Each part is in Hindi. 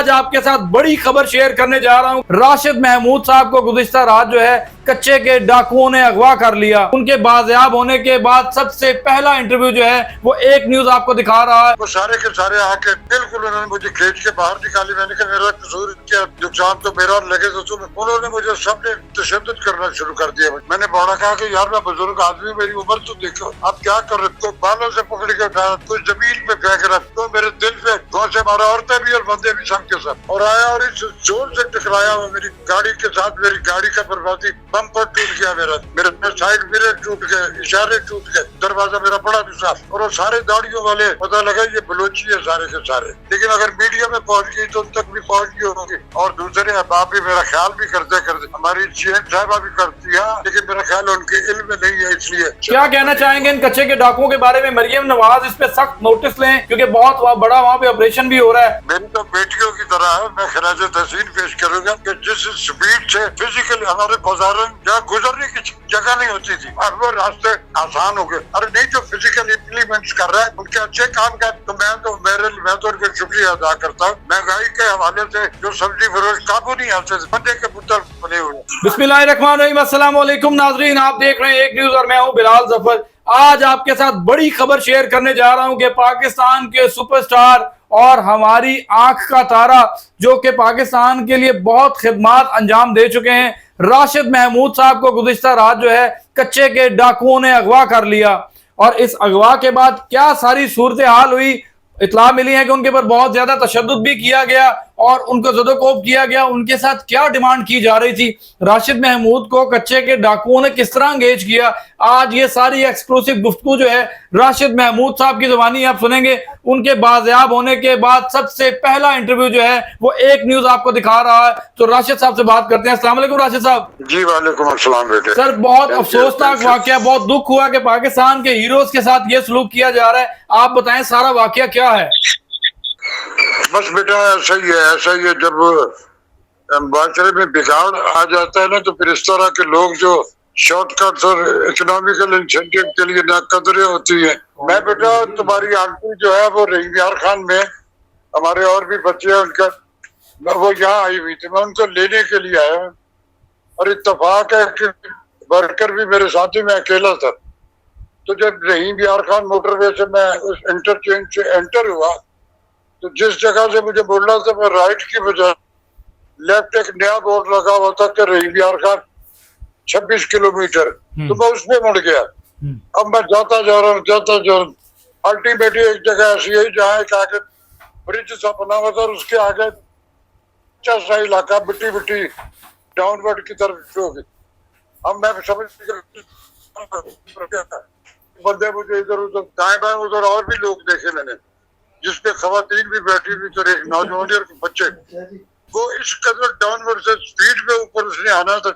आज आपके साथ बड़ी खबर शेयर करने जा रहा हूं। राशिद महमूद साहब को गुज़िश्ता रात जो है कच्चे के डाकुओं ने अगवा कर लिया। उनके बाजियाब होने के बाद सबसे पहला इंटरव्यू जो है वो एक न्यूज आपको दिखा रहा है। वो सारे के सारे आके बिल्कुल उन्होंने मुझे खींच के बाहर निकाली। मैंने कहा मेरा कसूर क्या, नुकसान तो मेरा लगे तो तुम्हें। उन्होंने मुझे सबने तशद्दुद करना शुरू कर दिया। मैंने बड़ा कहा कि यार मैं बुजुर्ग आदमी, मेरी उम्र तो देखो, आप क्या कर रहे हो। बालों से पकड़ के उठाया, कुछ जमीन पे फेंक रहा, तो मेरे दिल पे से मारा, औरतें भी और बंदे भी सब के सब। और आया और इस जोर से टकराया वो मेरी गाड़ी के साथ। मेरी गाड़ी का बर्बादी, बम्पर टूट गया मेरे साइड मिरर टूट गए, इशारे टूट गए, दरवाजा मेरा बड़ा नुकसान। और वो सारे दाढ़ियों वाले, पता लगा ये बलोची है सारे के सारे। लेकिन अगर मीडिया में पहुंच गई तो उन तक भी पहुंच गई होगी। और दूसरे अहबाब भी मेरा ख्याल भी करते हमारी सीएम साहबा भी करती है, लेकिन मेरा ख्याल उनके इल्म में नहीं है। इसलिए क्या कहना चाहेंगे इन कच्चे के डाकुओं के बारे में? मरियम नवाज इस पे सख्त नोटिस लें, क्योंकि बहुत बड़ा वहाँ पे ऑपरेशन भी हो रहा है। मेरी तो बेटियों की तरह है। मैं खराज तहसीन पेश करूंगा कि जिस स्पीड से फिजिकली हमारे बाजारन जहाँ गुजरने की जगह नहीं होती थी, अब वो रास्ते आसान हो गए। अरे नहीं, जो फिजिकल इम्प्लीमेंट्स कर रहा है उनके अच्छे काम का तो मैं तो उनका शुक्रिया अदा करता हूँ। महंगाई के हवाले से जो सब्जी फरोश काबू नहीं आते थे, बंदे के पुत्र बने हुए। बिस्मिल्लाहिर्रहमानिर्रहीम, अस्सलाम वालेकुम नाजरीन, आप देख रहे हैं एक न्यूज और मैं हूँ बिलाल जफर। आज आपके साथ बड़ी खबर शेयर करने जा रहा हूं कि पाकिस्तान के सुपरस्टार और हमारी आंख का तारा, जो कि पाकिस्तान के लिए बहुत खिदमात अंजाम दे चुके हैं, राशिद महमूद साहब को गुज़िश्ता रात जो है कच्चे के डाकुओं ने अगवा कर लिया। और इस अगवा के बाद क्या सारी सूरत हाल हुई, इतला मिली है कि उनके ऊपर बहुत ज्यादा तशद्दुद भी किया गया और उनको ज़दोकोब किया गया। उनके साथ क्या डिमांड की जा रही थी, राशिद महमूद को कच्चे के डाकुओं ने किस तरह एंगेज किया, आज ये सारी एक्सक्लूसिव गुफ्तगू जो है राशिद महमूद साहब की ज़ुबानी आप सुनेंगे। उनके बाजियाब होने के बाद सबसे पहला इंटरव्यू जो है वो एक न्यूज आपको दिखा रहा है। तो राशिद साहब से बात करते हैं। अस्सलाम वालेकुम राशिद साहब। जी वालेकुम अस्सलाम बेटे। सर, बहुत अफसोसनाक वाकया, बहुत दुख हुआ कि पाकिस्तान के हीरोज के साथ ये सलूक किया जा रहा है। आप बताएं सारा वाकया क्या है? बस बेटा ऐसा ही है। जब माशरे में बिगाड़ आ जाता है ना, तो फिर इस तरह के लोग जो शॉर्टकट्स और इकोनॉमिकल इंसेंटिव के लिए नाकदरे होती है। मैं बेटा तुम्हारी आंटी जो है वो रहीम खान में, हमारे और भी बच्चे हैं उनका, वो यहाँ आई हुई थी, मैं उनको लेने के लिए आया। और इत्तेफाक है कि वर्कर भी मेरे साथी में अकेला था। तो जब रहीम खान मोटरवे से मैं उस इंटरचेंज से एंटर हुआ, तो जिस जगह से मुझे मुड़ना था मैं राइट की बजाय लेफ्ट एक नया बोर्ड लगा हुआ था कि रहीम खान 26 किलोमीटर, तो मैं उसमें मुड़ गया। अब मैं जाता जा रहा हूँ। अल्टीमेटली एक जगह ऐसी है जहाँ एक आगे ब्रिज सा बना हुआ था और उसके आगे अच्छा सा इलाका मिट्टी डाउनवर्ड की तरफ हो गई। अब मैं समझ बंदे मुझे इधर उधर दाएं बाएं उधर और भी लोग देखे मैंने, जिसपे खवातीन भी बैठी हुई तो एक नौजवान और बच्चे। वो इस कदर डाउनवर्ड से स्पीड में ऊपर उसने आना था,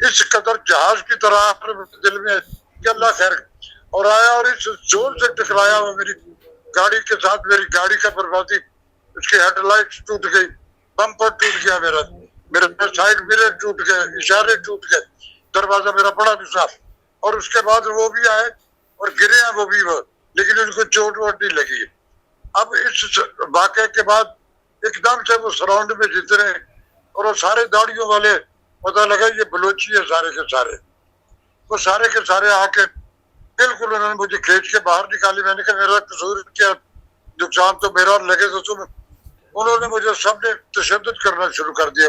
इस कदर जहाज की तरह दिल में कि अल्लाह खैर। और आया और इस जोर से टकराया वो मेरी गाड़ी के साथ। मेरी गाड़ी का बर्बादी, उसकी हेडलाइट टूट गई, बम्पर टूट गया, मेरे साइड मिरर टूट गए, इशारे टूट गए, दरवाजा मेरा बड़ा नुकसान। और उसके बाद वो भी आए और गिरे हैं वो, लेकिन उनको चोट वोट नहीं लगी। अब इस वाक़े के बाद एकदम से वो सराउंड में जितने, और वो सारे दाढ़ियों वाले, पता लगा ये बलोची है सारे के सारे। वो सारे के सारे आके बिल्कुल उन्होंने मुझे खींच के बाहर निकाली। मैंने कहा मेरा कसूर क्या, नुकसान तो मेरा लगे तो तुम्हें। उन्होंने मुझे सबने तशद्दुद करना शुरू कर दिया।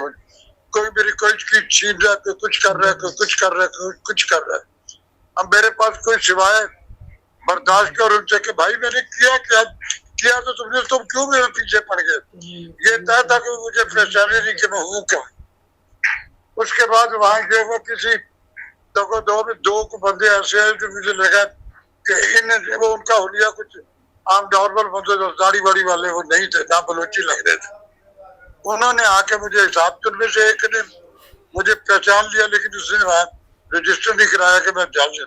कोई मेरी कोई चीज छीन रहा है, कोई कुछ कर रहा है, कोई कुछ कर रहा है, कोई कुछ कर रहा है। अब मेरे पास कोई सिवाय बर्दाश्त के और उनसे कि भाई मैंने किया तो तुम क्यों मेरे पीछे पड़ गए। ये तय था कि मुझे पहचाने नहीं कि मैं हूँ क्या। उसके बाद वहां गए, वो किसी दो बंदे ऐसे हैं जो मुझे लगा कि वो उनका हुलिया कुछ आम नॉर्मल बंदे, दाढ़ी वाड़ी वाले वो नहीं थे, ना बलोची लग रहे थे। उन्होंने आके मुझे हिसाब के उनमें से एक ने मुझे पहचान लिया, लेकिन उसने वहां रजिस्टर नहीं कराया कि मैं जान।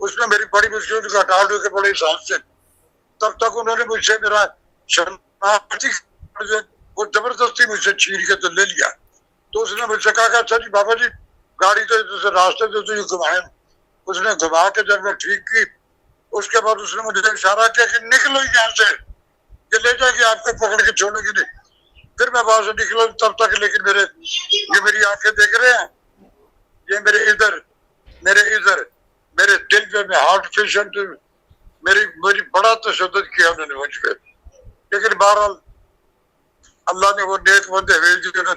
उसने मेरी बड़ी मुश्किल को हटा लो के बड़े हिसाब से। तब तक उन्होंने मुझसे मेरा शर्माती वो जबरदस्ती मुझसे छीन के तो ले लिया। तो उसने मुझसे कहा अच्छा जी बाबा जी, गाड़ी तो रास्ते तो घुमाए। उसने घुमा के जब मैं ठीक की, उसके बाद उसने मुझे इशारा किया कि निकलो यहाँ से, ये ले जाएगी आपको पकड़ के छोड़ेगी नहीं। फिर मैं वहां से निकला तब तक, लेकिन ये मेरी आंखें देख रहे हैं, ये मेरे इधर मेरे दिल पे, मैं हार्ट पेशेंट, मेरी बड़ा तशद्दुद किया उन्होंने मुझ पे। लेकिन बहरहाल अल्लाह ने वो नेक बंदे भेज दिए।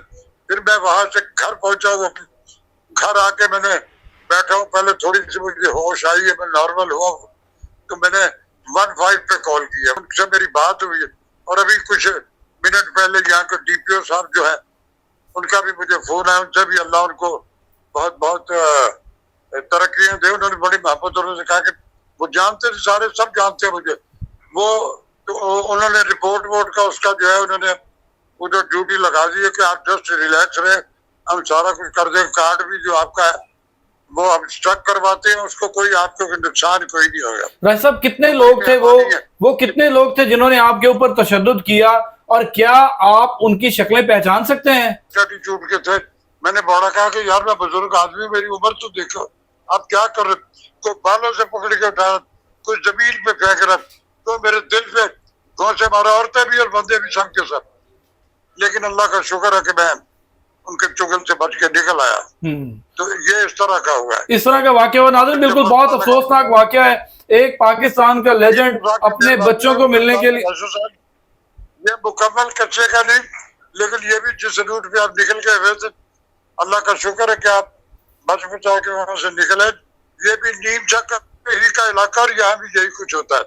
फिर मैं वहां से घर पहुंचा, वो घर आके मैंने बैठा हूँ, पहले थोड़ी सी मुझे होश आई है, मैं नॉर्मल हुआ, तो मैंने 15 पे कॉल किया, उनसे मेरी बात हुई है। और अभी कुछ मिनट पहले यहाँ के DPO साहब जो है, उनका भी मुझे फोन आया, उनसे भी अल्लाह उनको बहुत बहुत तरक्कियां दे। उन्होंने बड़ी मोहब्बत, उन्होंने कहा कि वो जानते थे, सारे सब जानते हैं मुझे। वो तो उन्होंने रिपोर्ट का उसका जो है, उन्होंने उधर ड्यूटी लगा दी है कि आप जस्ट रिलैक्स रहे, हम सारा कुछ कर देंगे। कार्ड भी जो आपका है वो हम स्ट्रक करवाते हैं, उसको कोई आपको नुकसान कोई नहीं होगा। राय साहब, कितने लोग थे वो कितने लोग थे जिन्होंने आपके ऊपर तशद्दुद किया, और क्या आप उनकी शक्लें पहचान सकते हैं? एटीट्यूड के थे। मैंने बड़ा कहा कि यार मैं बुजुर्ग आदमी, मेरी उम्र तो देखो, आप क्या कर रहे, कोई बालों से पकड़ के उठाया, कोई जमीन पे फेंक रहा, तो मेरे दिल पे घोंसे मारा, औरतें भी और बंदे भी सब के सब। लेकिन अल्लाह का शुक्र है कि मैं उनके चुगल से बच के निकल आया। तो ये इस तरह का हुआ है, इस तरह का वाकया हुआ नाज़रीन, बिल्कुल बहुत अफसोसनाक वाकया है। एक पाकिस्तान का लेजेंड अपने बच्चों को मिलने के लिए, ये मुकम्मल कच्चे का नहीं, लेकिन ये भी जिस रूट पे आप निकल गए हुए थे, अल्लाह का शुक्र है कि आप बच बचा के वहां से निकले। ये भी नीम चक ही का इलाका, और यहाँ भी यही कुछ होता है।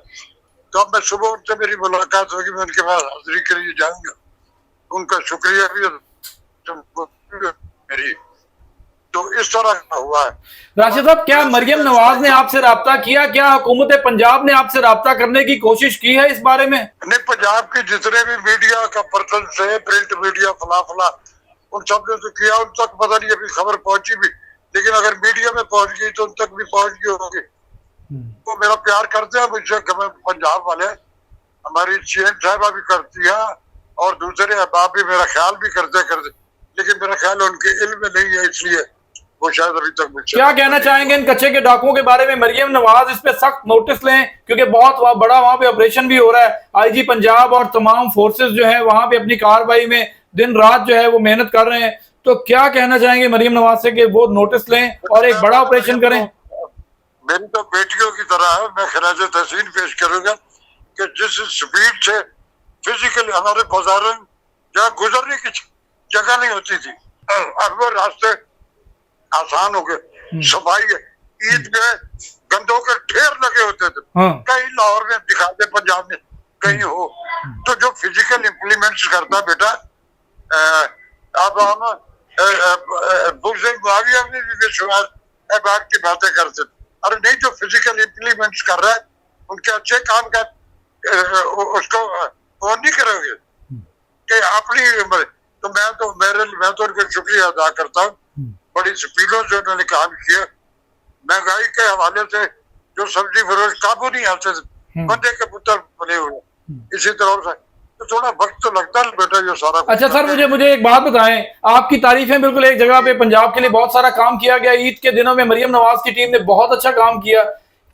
तो अब मैं सुबह उनसे मेरी मुलाकात होगी, मैं उनके पास हाजिरी के लिए जाऊंगा, उनका शुक्रिया भी मेरी। तो इस तरह का हुआ है। राशिद साहब, क्या मरियम नवाज ने आपसे राब्ता किया? क्या हुकूमत पंजाब ने आपसे राब्ता करने की कोशिश की है इस बारे में? नहीं, पंजाब के जितने भी मीडिया का पर्सन से, प्रिंट मीडिया फला उन सब ने तो किया, उन तक पता नहीं अभी खबर पहुंची भी, लेकिन अगर मीडिया में पहुंच गई तो उन तक भी पहुंच गई होगी। वो मेरा प्यार करते हैं मुझसे, पंजाब वाले, हमारी CM साहिबा भी करती है, और दूसरे अहबाब भी मेरा ख्याल भी करते, लेकिन मेरा ख्याल उनके इल्म में नहीं है, इसलिए वो शायद अभी तक मुझसे। क्या कहना चाहेंगे इन कच्चे के डाकुओं के बारे में? मरियम नवाज इस पे सख्त नोटिस लें, क्योंकि बहुत बड़ा वहां पे ऑपरेशन भी हो रहा है। IG पंजाब और तमाम फोर्सेस जो है वहां पे अपनी कार्रवाई में दिन रात जो है वो मेहनत कर रहे हैं। तो क्या कहना चाहेंगे मरियम नवाज से कि वो नोटिस लें और एक बड़ा ऑपरेशन करें? मेरी तो बेटियों की तरह है, मैं खराज तहसीन पेश करूंगा कि जिस स्पीड से फिजिकली हमारे बाजारों जहाँ गुजरने की जगह नहीं होती थी, अब वो रास्ते आसान हो गए। सफाई है, ईद में गंदों के ढेर लगे होते थे, कहीं लाहौर में दिखा दे, पंजाब में कहीं हो। तो जो फिजिकल इम्प्लीमेंट्स करता बेटा, अब हम मुआविया में भी विश्वास बात की बातें करते, अरे नहीं, जो फिजिकल इम्प्लीमेंट्स कर रहा है उनके अच्छे काम का उसको वो नहीं करोगे कि अपनी उम्र। तो मैं तो उनका शुक्रिया अदा करता हूँ, बड़ी स्पीडों से उन्होंने काम किया। महंगाई के हवाले से जो सब्जी फरोश काबू नहीं आते थे, बंदे के पुत्र बने हुए, इसी तरह से तो थोड़ा वक्त तो लगता है बेटा ये सारा। अच्छा सर, मुझे एक बात बताएं, आपकी तारीफें बिल्कुल एक जगह पे, पंजाब के लिए बहुत सारा काम किया गया। ईद के दिनों में मरियम नवाज की टीम ने बहुत अच्छा काम किया।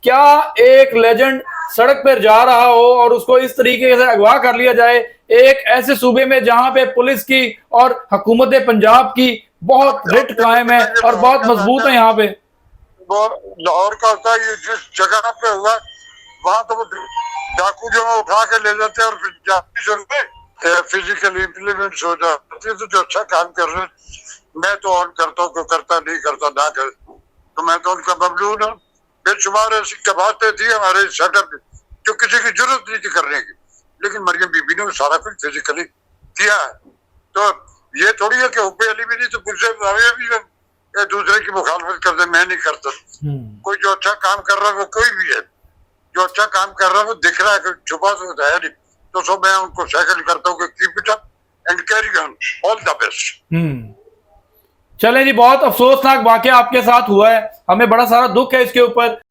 क्या एक लेजेंड सड़क पर जा रहा हो और उसको इस तरीके से अगवा कर लिया जाए, एक ऐसे सूबे में जहां पे पुलिस की और हुकूमत पंजाब की बहुत रिट कायम है और बहुत मजबूत है? यहाँ पे वो लाहौर का होता है, ये जिस जगह पे हुआ वहां तो डाकू जो उठा के ले जाते हैं और फिर फिजिकल इम्प्लीमेंट्स हो जाती है। तो जो अच्छा काम कर रहे हैं, मैं तो ऑन करता हूँ, करता नहीं करता ना कर, तो मैं तो उनका ममनून हूँ। बेशुमार ऐसी बातें थी हमारे सेटअप में जो किसी की जरूरत नहीं थी करने की, लेकिन मरियम बीबी ने सारा कुछ फिजिकली किया है। तो ये थोड़ी है कि हुब्बे अली भी नहीं तो मुझसे भी दूसरे की मुखालफत कर दे, मैं नहीं करता। कोई जो अच्छा काम कर रहा है वो कोई भी है, जो अच्छा काम कर रहा है वो दिख रहा है, छुपा तो है नहीं। तो सो मैं उनको सेकंड करता हूँ कि keep it up and carry on, all the best. चलें जी, बहुत अफसोसनाक वाकया आपके साथ हुआ है, हमें बड़ा सारा दुख है इसके ऊपर।